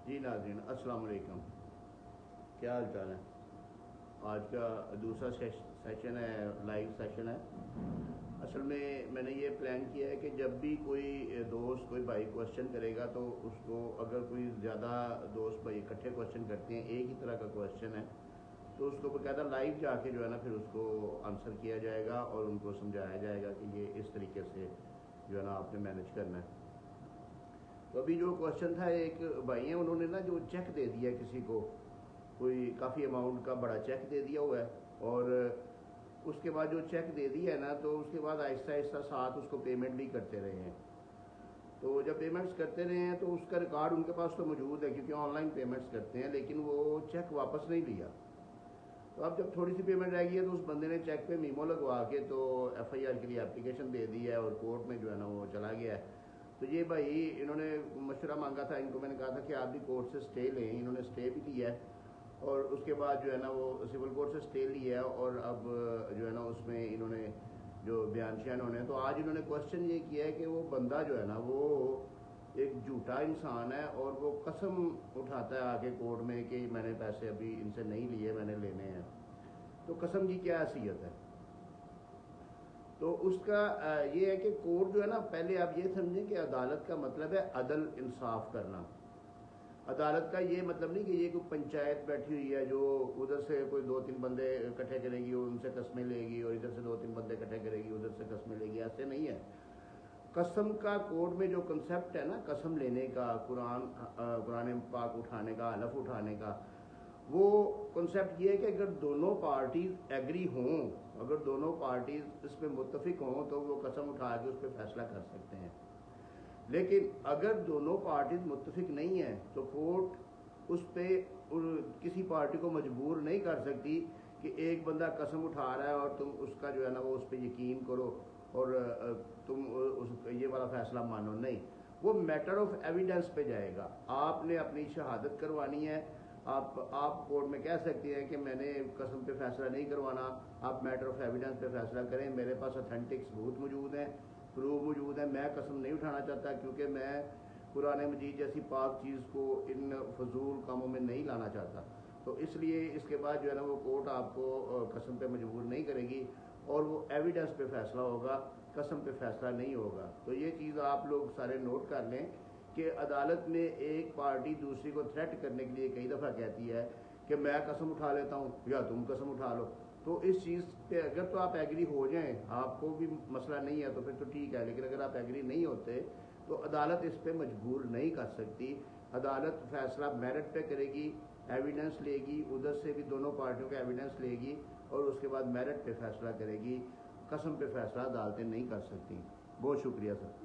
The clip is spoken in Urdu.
جی ناظرین السلام علیکم، کیا حال چال ہے؟ آج کا دوسرا سیشن ہے، لائیو سیشن ہے۔ اصل میں نے یہ پلان کیا ہے کہ جب بھی کوئی دوست کوئی بھائی کوشچن کرے گا تو اس کو، اگر کوئی زیادہ دوست بھائی اکٹھے کوشچن کرتے ہیں، ایک ہی طرح کا کوشچن ہے، تو اس کو باقاعدہ لائیو جا کے جو ہے نا پھر اس کو آنسر کیا جائے گا اور ان کو سمجھایا جائے گا کہ یہ اس طریقے سے جو ہے نا آپ نے مینج کرنا ہے۔ تو ابھی جو کوشچن تھا، ایک بھائی ہیں انہوں نے نا جو چیک دے دیا کسی کو، کوئی کافی اماؤنٹ کا بڑا چیک دے دیا ہوا ہے، اور اس کے بعد جو چیک دے دیا ہے نا تو اس کے بعد آہستہ آہستہ ساتھ اس کو پیمنٹ بھی کرتے رہے ہیں۔ تو جب پیمنٹس کرتے رہے ہیں تو اس کا ریکارڈ ان کے پاس تو موجود ہے، کیونکہ آن لائن پیمنٹس کرتے ہیں، لیکن وہ چیک واپس نہیں لیا۔ تو اب جب تھوڑی سی پیمنٹ رہ گئی ہے تو اس بندے نے چیک پہ میمو لگوا کے تو ایف آئی آر کے لیے اپلیکیشن دے دی ہے اور کورٹ میں جو ہے نا وہ چلا گیا ہے۔ تو یہ بھائی انہوں نے مشورہ مانگا تھا، ان کو میں نے کہا تھا کہ آپ بھی کورٹ سے سٹے لیں، انہوں نے سٹے بھی لیا ہے، اور اس کے بعد جو ہے نا وہ سول کورٹ سے سٹے لیا ہے، اور اب جو ہے نا اس میں انہوں نے جو بیان شیان ہونے ہیں، تو آج انہوں نے کوشچن یہ کیا ہے کہ وہ بندہ جو ہے نا وہ ایک جھوٹا انسان ہے، اور وہ قسم اٹھاتا ہے آ کے کورٹ میں کہ میں نے پیسے ابھی ان سے نہیں لیے، میں نے لینے ہیں۔ تو قسم کی کیا حیثیت ہے؟ تو اس کا یہ ہے کہ کورٹ جو ہے نا، پہلے آپ یہ سمجھیں کہ عدالت کا مطلب ہے عدل انصاف کرنا۔ عدالت کا یہ مطلب نہیں کہ یہ کوئی پنچایت بیٹھی ہوئی ہے جو ادھر سے کوئی دو تین بندے اکٹھے کرے گی اور ان سے قسمیں لے گی، اور ادھر سے دو تین بندے اکٹھے کرے گی ادھر سے قسمیں لے گی، ایسے نہیں ہے۔ قسم کا کورٹ میں جو کنسیپٹ ہے نا قسم لینے کا، قرآن پاک اٹھانے کا، حلف اٹھانے کا، وہ کنسیپٹ یہ ہے کہ اگر دونوں پارٹیز ایگری ہوں، اگر دونوں پارٹیز اس پہ متفق ہوں تو وہ قسم اٹھا کے اس پہ فیصلہ کر سکتے ہیں۔ لیکن اگر دونوں پارٹیز متفق نہیں ہیں تو کورٹ اس پہ کسی پارٹی کو مجبور نہیں کر سکتی کہ ایک بندہ قسم اٹھا رہا ہے اور تم اس کا جو ہے نا وہ اس پہ یقین کرو اور تم یہ والا فیصلہ مانو، نہیں۔ وہ میٹر آف ایویڈنس پہ جائے گا۔ آپ نے اپنی شہادت کروانی ہے، آپ کورٹ میں کہہ سکتے ہیں کہ میں نے قسم پہ فیصلہ نہیں کروانا، آپ میٹر آف ایویڈنس پہ فیصلہ کریں، میرے پاس اتھینٹک ثبوت موجود ہیں، پروف موجود ہے، میں قسم نہیں اٹھانا چاہتا، کیونکہ میں قرآن مجید جیسی پاک چیز کو ان فضول کاموں میں نہیں لانا چاہتا۔ تو اس لیے اس کے بعد جو ہے نا وہ کورٹ آپ کو قسم پہ مجبور نہیں کرے گی، اور وہ ایویڈنس پہ فیصلہ ہوگا، قسم پہ فیصلہ نہیں ہوگا۔ تو یہ چیز آپ لوگ سارے نوٹ کر لیں کہ عدالت میں ایک پارٹی دوسری کو تھریٹ کرنے کے لیے کئی دفعہ کہتی ہے کہ میں قسم اٹھا لیتا ہوں یا تم قسم اٹھا لو۔ تو اس چیز پہ اگر تو آپ ایگری ہو جائیں، آپ کو بھی مسئلہ نہیں ہے تو پھر تو ٹھیک ہے، لیکن اگر آپ ایگری نہیں ہوتے تو عدالت اس پہ مجبور نہیں کر سکتی۔ عدالت فیصلہ میرٹ پہ کرے گی، ایویڈنس لے گی، ادھر سے بھی دونوں پارٹیوں کا ایویڈنس لے گی، اور اس کے بعد میرٹ پہ فیصلہ کرے گی۔ قسم پہ فیصلہ عدالتیں نہیں کر سکتی۔ بہت شکریہ سر۔